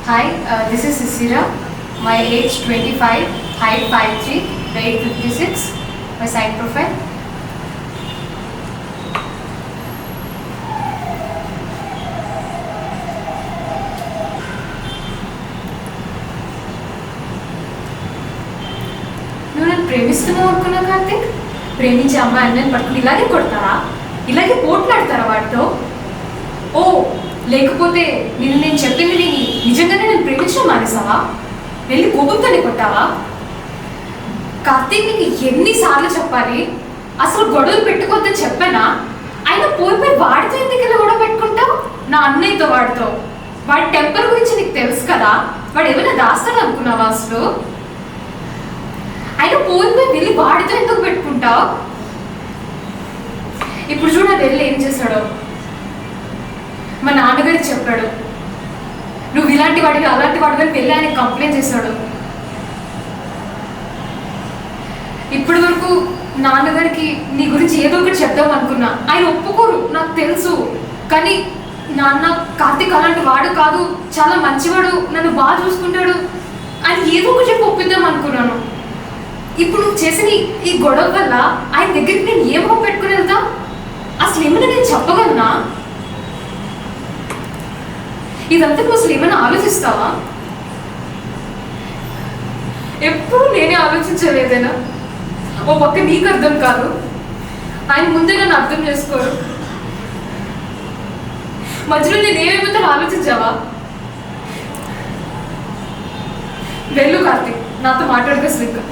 Hi, this is Sisira. My age 25, height 5'3", weight 56. My side profile. నువ్వు నన్ను ప్రేమిస్తున్నావు అనుకున్నా కార్తిక్. ప్రేమించే అమ్మాయి అన్నని పట్టుకుని ఇలాగే కొడతారా? ఇలాగే పోట్లాడతారా వాడితో? ఓ లేకపోతే నేను చెప్పింది విని నిజంగానే నేను ప్రేమించడం మానేసావా? వెళ్ళి కోపంతోనే కొట్టావా? కార్తీక్ నీకు ఎన్నిసార్లు చెప్పాలి? అసలు గొడవలు పెట్టుకోవద్దని చెప్పానా? అయినా పోయి వాడితో ఎందుకు ఇలా గొడవ పెట్టుకుంటావు? నా అన్నయ్యతో వాడితో. వాడి టెంపర్ గురించి నీకు తెలుసు కదా. వాడు ఏమైనా దాస్తాడు అనుకున్నావా అసలు? అయినా పోయి వెళ్ళి వాడితో ఎందుకు పెట్టుకుంటావు? ఇప్పుడు చూడ వెళ్ళి ఏం చేశాడో. మా నాన్నగారికి చెప్పాడు, నువ్వు ఇలాంటి వాడివి అలాంటి వాడివి వెళ్ళి ఆయన కంప్లైంట్ చేశాడు. ఇప్పటి వరకు నాన్నగారికి నీ గురించి ఏదో ఒకటి చెప్దాం అనుకున్నా, ఆయన ఒప్పుకోరు నాకు తెలుసు. కానీ నాన్న కార్తీక్ అలాంటి వాడు కాదు, చాలా మంచివాడు, నన్ను బాగా చూసుకుంటాడు ఆయన ఏదో ఒకటి చెప్పి ఒప్పిద్దాం అనుకున్నాను. ఇప్పుడు నువ్వు చేసిన ఈ గొడవ వల్ల ఆయన దగ్గరికి నేను ఏమో పెట్టుకుని వెళ్తా? అసలు ఏమైనా నేను చెప్పగలనా? ఇదంతా నువ్వు అసలు ఏమైనా ఆలోచిస్తావా? ఎప్పుడు నేనే ఆలోచించలేదేనా? ఓ పక్క నీకు అర్థం కాదు, ఆయన ముందే నన్ను అర్థం చేసుకోరు. మధ్యలో నేనేమైపోతాను ఆలోచించావా? వెళ్ళు కార్తీక్, నాతో మాట్లాడుకో.